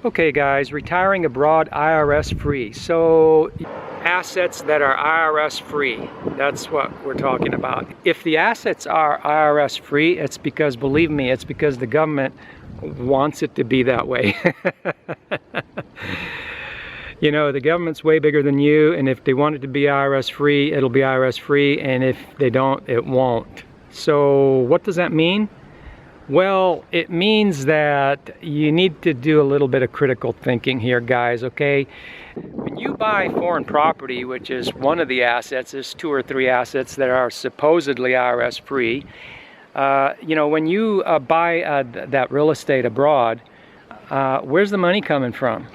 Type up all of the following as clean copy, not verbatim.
Okay guys, retiring abroad IRS free. So assets that are IRS free, that's what we're talking about. If the assets are IRS free, it's because, believe me, it's because the government wants it to be that way. You know, the government's way bigger than you, and if they want it to be IRS free, it'll be IRS free, and if they don't, it won't. So what does that mean? Well, it means that you need to do a little bit of critical thinking here, guys, okay? When you buy foreign property, which is one of the assets, there's 2 or 3 assets that are supposedly IRS free. You know, when you buy that real estate abroad, where's the money coming from?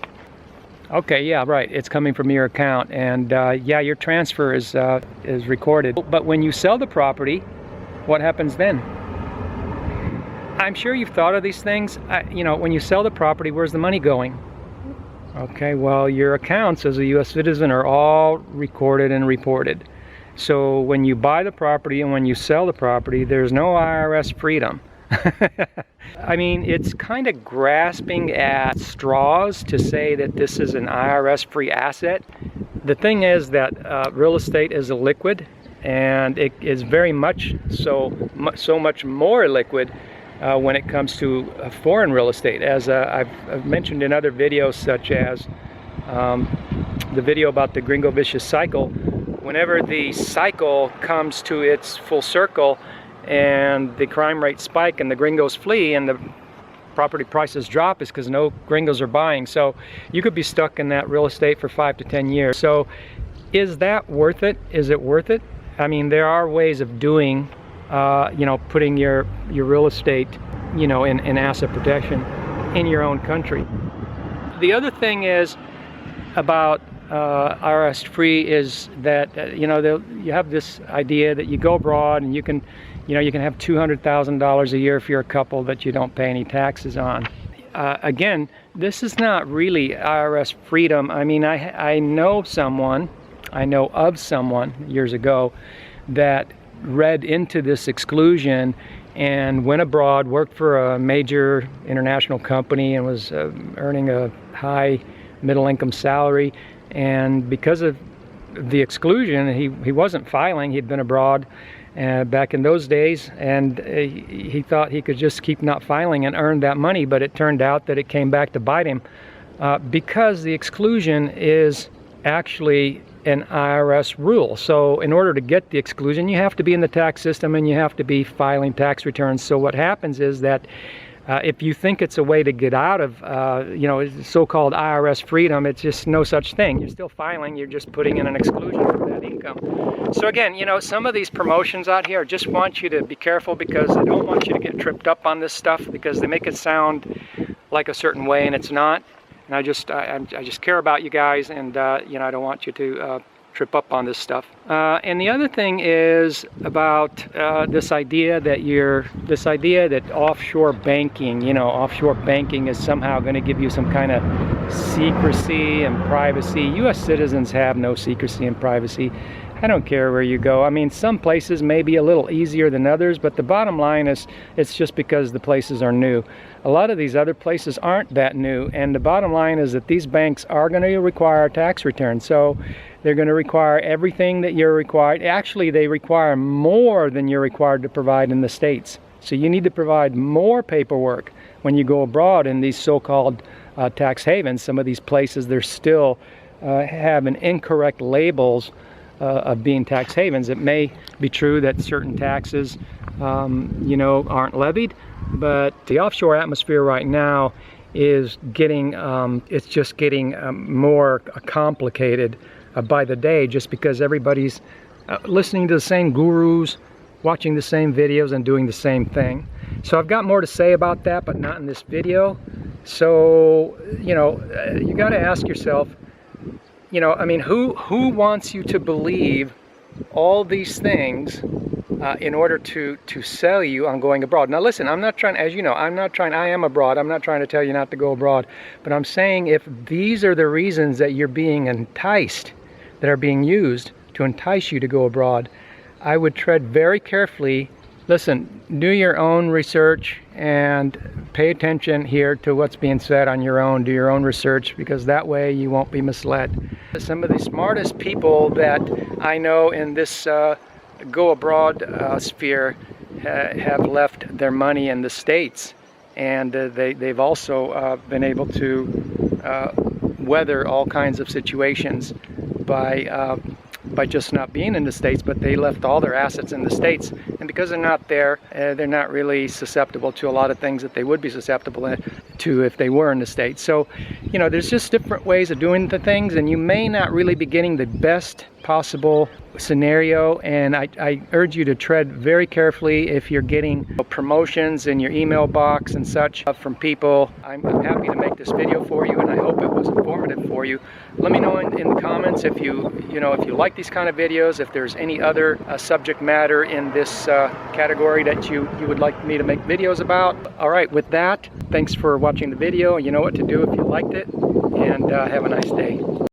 Okay, yeah, right, it's coming from your account, and yeah, your transfer is recorded. But when you sell the property, what happens then? I'm sure you've thought of these things. You know, when you sell the property, where's the money going? Okay, well, your accounts as a U.S. citizen are all recorded and reported. So when you buy the property and when you sell the property, there's no IRS freedom. I mean, it's kind of grasping at straws to say that this is an IRS-free asset. The thing is that real estate is illiquid, and it is very much so much more illiquid when it comes to foreign real estate. As I've mentioned in other videos, such as the video about the Gringo vicious cycle, whenever the cycle comes to its full circle and the crime rates spike and the gringos flee and the property prices drop, is because no gringos are buying. So you could be stuck in that real estate for 5 to 10 years. So is that worth it? Is it worth it? I mean, there are ways of doing you know, putting your real estate, you know, in asset protection in your own country. The other thing is about IRS free is that you know, you have this idea that you go abroad and you can have $200,000 a year if you're a couple that you don't pay any taxes on. Again, this is not really IRS freedom. I mean, I know of someone years ago that read into this exclusion and went abroad, worked for a major international company, and was earning a high middle-income salary. And because of the exclusion, he wasn't filing. He'd been abroad back in those days, and he thought he could just keep not filing and earn that money, but it turned out that it came back to bite him because the exclusion is actually an IRS rule. So in order to get the exclusion, you have to be in the tax system and you have to be filing tax returns. So what happens is that if you think it's a way to get out of you know, so-called IRS freedom, it's just no such thing. You're still filing, you're just putting in an exclusion for that income. So again, you know, some of these promotions out here just want you to be careful, because they don't want you to get tripped up on this stuff, because they make it sound like a certain way and it's not. And I just care about you guys, and you know, I don't want you to trip up on this stuff. And the other thing is about this idea that offshore banking, you know, offshore banking is somehow going to give you some kind of secrecy and privacy. U.S. citizens have no secrecy and privacy. I don't care where you go. I mean, some places may be a little easier than others, but the bottom line is it's just because the places are new. A lot of these other places aren't that new, and the bottom line is that these banks are going to require tax returns. So they're going to require everything that you're required. Actually, they require more than you're required to provide in the States. So you need to provide more paperwork when you go abroad in these so-called tax havens. Some of these places, they're still having incorrect labels of being tax havens. It may be true that certain taxes, you know, aren't levied, but the offshore atmosphere right now is getting, it's just getting more complicated by the day, just because everybody's listening to the same gurus, watching the same videos, and doing the same thing. So I've got more to say about that, but not in this video. So, you know, you got to ask yourself, you know, I mean, who wants you to believe all these things in order to sell you on going abroad? Now listen, I'm not trying, as you know, I am abroad. I'm not trying to tell you not to go abroad, but I'm saying if these are the reasons that you're being enticed, that are being used to entice you to go abroad, I would tread very carefully Listen, do your own research and pay attention here to what's being said on your own. Do your own research, because that way you won't be misled. Some of the smartest people that I know in this go abroad sphere have left their money in the States, and they've also been able to weather all kinds of situations by just not being in the States, but they left all their assets in the States. And because they're not there, they're not really susceptible to a lot of things that they would be susceptible to if they were in the States. So, you know, there's just different ways of doing the things, and you may not really be getting the best possible scenario. And I urge you to tread very carefully if you're getting promotions in your email box and such from people. I'm happy to make this video for you, and I hope it was informative for you. Let me know in the comments if you like these kind of videos, if there's any other subject matter in this category that you would like me to make videos about. All right, with that, thanks for watching the video. You know what to do if you liked it, and have a nice day.